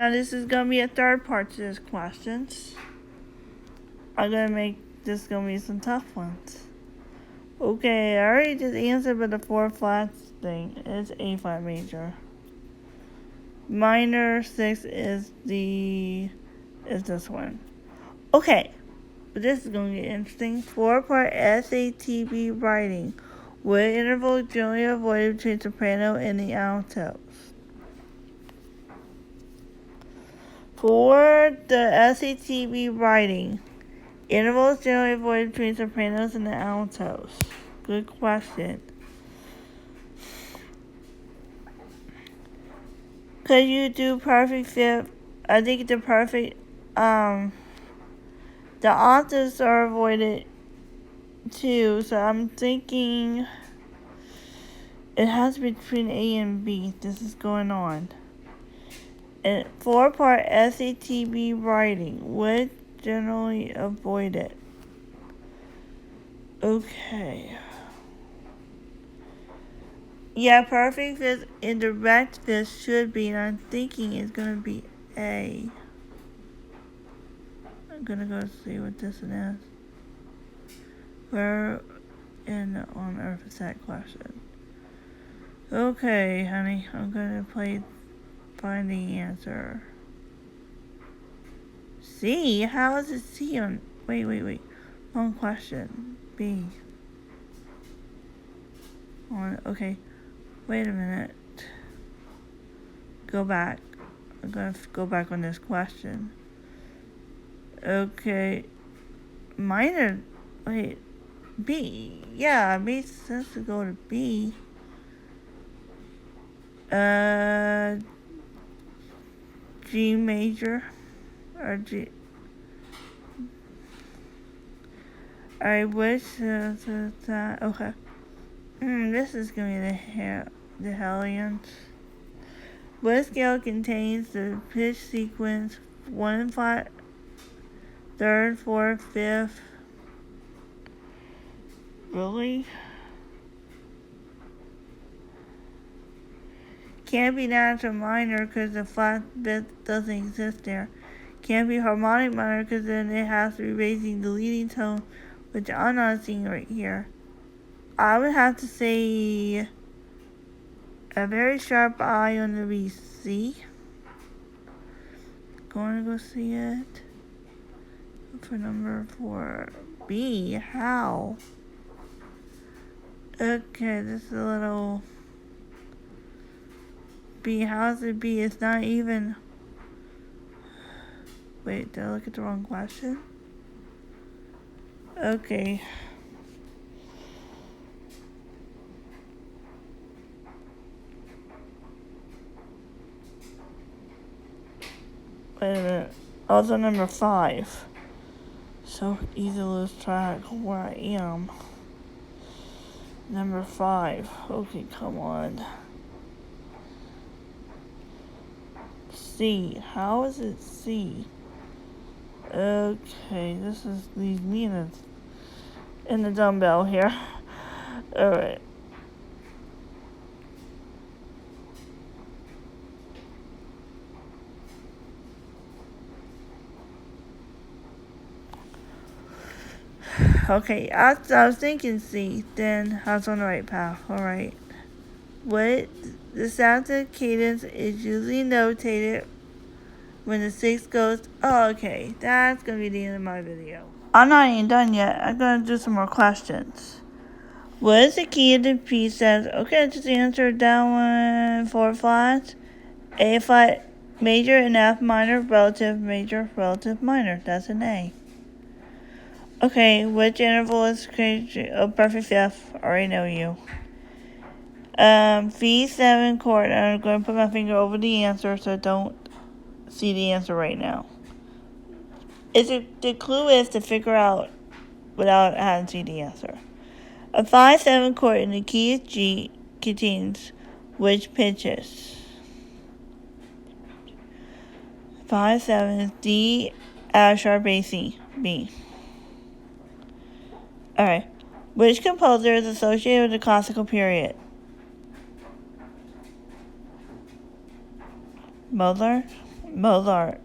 Now this is gonna be a third part to this questions. I'm gonna make this gonna be some tough ones. Okay, I already just answered, but the 4 flat thing is A flat major. Minor 6 is this one. Okay, but this is gonna get interesting. 4-part SATB writing. What interval is generally avoided between soprano and the altos? For the SATB writing, intervals generally avoided between sopranos and the altos. Good question. Could you do perfect fifth? I think the perfect, the octaves are avoided too, so I'm thinking it has to be between A and B. This is going on. And 4-part SATB writing would generally avoid it. Okay. Yeah, perfect fifth and direct fifth should be, and I'm thinking it's gonna be A. I'm gonna go see what this one is. Where on earth is that question? Okay, honey, I'm gonna find the answer. C? How is it C on? Wait. Wrong question. B. Okay. Wait a minute. Go back. I'm gonna go back on this question. Okay. Minor. Wait. B. Yeah, it makes sense to go to B. G major. Or G. I wish that. Okay. This is gonna be the Hellions. What scale contains the pitch sequence 1 flat, 3rd, 4th, 5th? Really? Can't be natural minor because the flat 5th doesn't exist there. Can't be harmonic minor because then it has to be raising the leading tone, which I'm not seeing right here. I would have to say a very sharp eye on the BC. Going to go see it. For number 4. B. How? Okay, this is a little... B. How's it B? It's not even... Wait, did I look at the wrong question? Okay. Wait a minute. Also number 5. So easy to lose track of where I am. Number 5. Okay, come on. C. How is it C? Okay, this leaves me in the dumbbell here. Alright. Okay, I was thinking C, then I was on the right path. Alright. What the static cadence is usually notated when the 6 goes. Oh, okay, that's gonna be the end of my video. I'm not even done yet. I'm gonna do some more questions. What is the key of the piece says? Okay, just answer that one. 4 flats, A flat major and F minor, relative major, relative minor. That's an A. Okay, which interval is perfect fifth? I already know you. V7 chord. I'm going to put my finger over the answer so I don't see the answer right now. The clue is to figure out without having to see the answer. A 5/7 chord in the key of G contains which pitches? 5/7 is D, F sharp A C B. Alright. Which composer is associated with the classical period? Mozart? Mozart.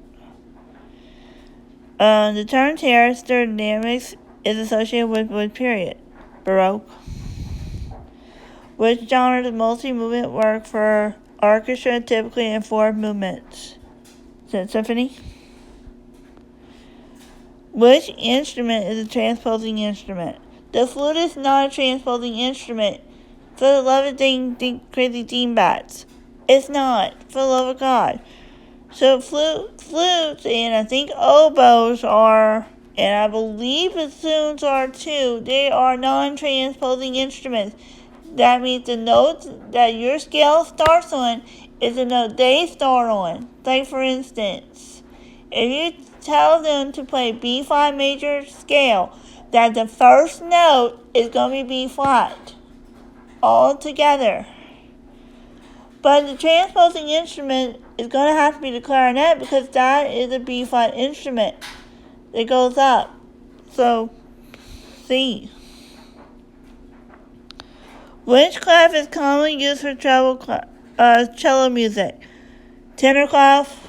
The term terrace dynamics is associated with what period? Baroque. Which genre does multi-movement work for orchestra typically in 4 movements? Is it symphony? Which instrument is a transposing instrument? The flute is not a transposing instrument. For the love of crazy dingbats. It's not. For the love of God. So flutes, and I think oboes are, and I believe bassoons are too, they are non-transposing instruments. That means the note that your scale starts on is the note they start on. Like for instance, if you tell them to play B flat major scale, that the first note is going to be B flat all together. But the transposing instrument is going to have to be the clarinet because that is a B flat instrument. It goes up. So, C. Which clef is commonly used for cello music? Tenor clef.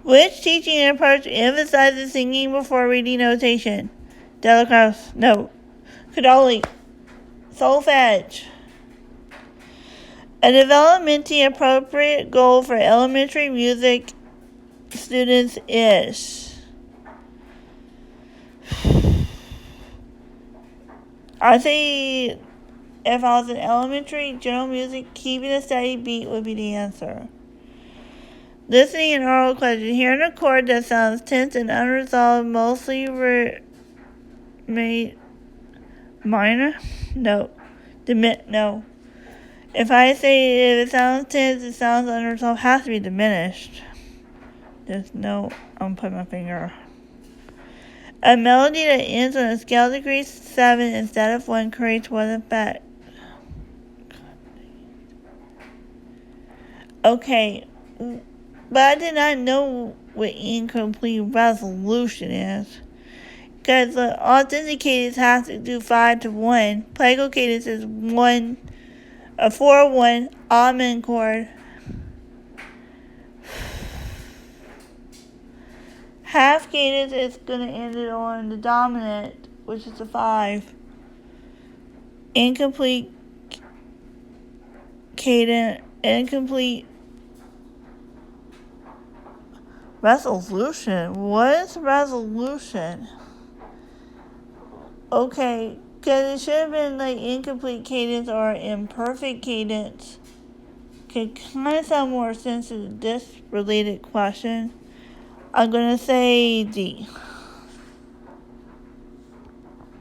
Which teaching approach emphasizes singing before reading notation? Delacoste. No. Cadoli. Solfege. A developmentally appropriate goal for elementary music students is, I say if I was in elementary, general music, keeping a steady beat would be the answer. Listening and oral question. Hearing a chord that sounds tense and unresolved, mostly minor? No. No. If I say if it sounds tense, it sounds unresolved, it has to be diminished. There's no, I'm putting my finger. A melody that ends on a scale degree 7 instead of 1 creates what effect? Okay, but I did not know what incomplete resolution is. Because the authentic cadence has to do 5 to 1. Plagal cadence is 4-1 amen chord. Half cadence is going to end it on the dominant, which is a 5. Incomplete cadence, incomplete resolution. What is resolution? Okay, because it should have been like incomplete cadence or imperfect cadence. Could kind of sound more sense to this related question. I'm going to say D.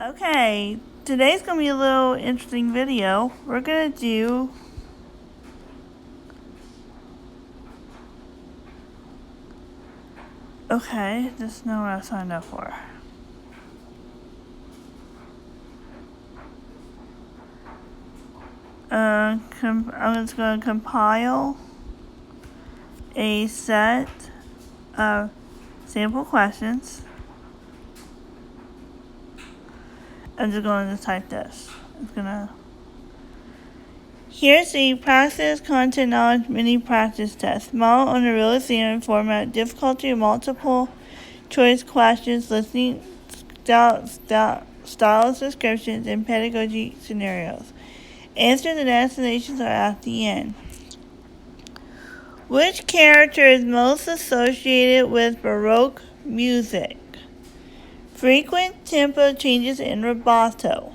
Okay, today's going to be a little interesting video. We're going to do okay, this is not what I signed up for. I'm just going to compile a set of sample questions. I'm just going to type this. Here's the practice content knowledge mini practice test. Model on a real exam format. Difficulty of multiple choice questions, listening styles descriptions, and pedagogy scenarios. Answers and explanations are at the end. Which character is most associated with Baroque music? Frequent tempo changes in rubato.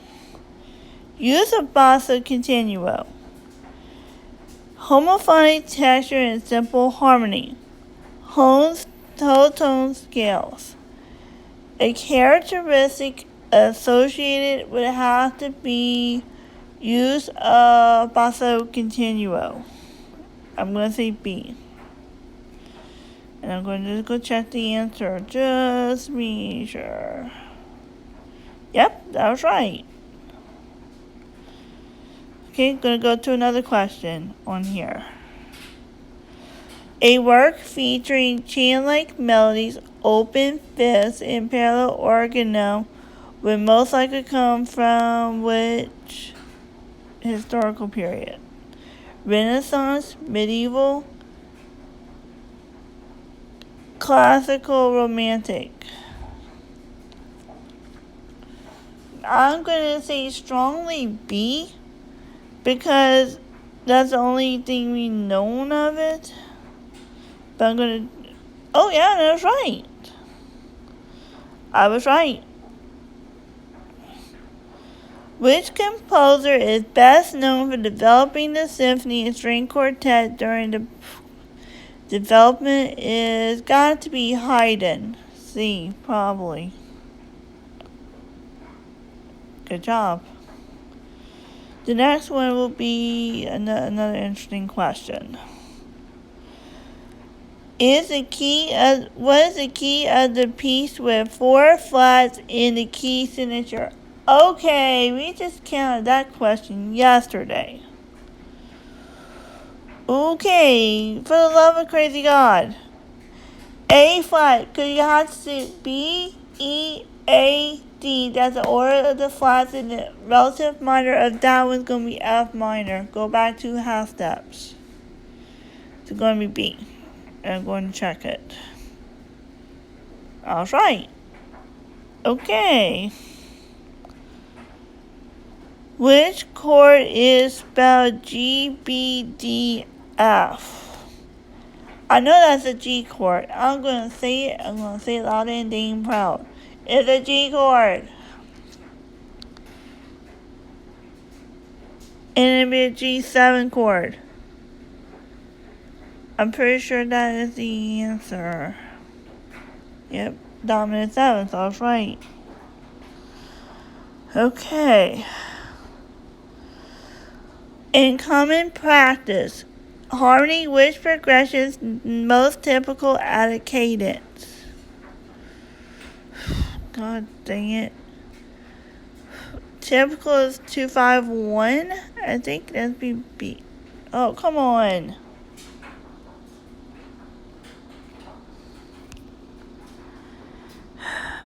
Use of basso continuo. Homophonic texture and simple harmony. Whole tone scales. A characteristic associated would have to be use of basso continuo. I'm going to say B. And I'm going to just go check the answer. Just be sure. Yep, that was right. Okay, going to go to another question on here. A work featuring chant-like melodies, open fifths, and parallel organum would most likely come from which historical period? Renaissance, medieval, classical romantic. I'm going to say strongly B, because that's the only thing we know of it. But I'm going to... Oh yeah, that's right. I was right. Which composer is best known for developing the symphony and string quartet during the development? Is got to be Haydn. C, probably. Good job. The next one will be another interesting question. What is the key of the piece with 4 flats in the key signature? Okay, we just counted that question yesterday. Okay, for the love of crazy God. A flat, because you have to say B, E, A, D. That's the order of the flats, and the relative minor of that one's going to be F minor. Go back 2 half steps. It's going to be B. And I'm going to check it. All right. Okay. Which chord is spelled G, B, D, F? I know that's a G chord. I'm going to say it. I'm going to say it loud and dang proud. It's a G chord. And it'll be a G7 chord. I'm pretty sure that is the answer. Yep, dominant 7th, that's right. Okay. In common practice, harmony, which progression is most typical at a cadence? God dang it. Typical is 2-5-1. I think that'd be B. Oh, come on.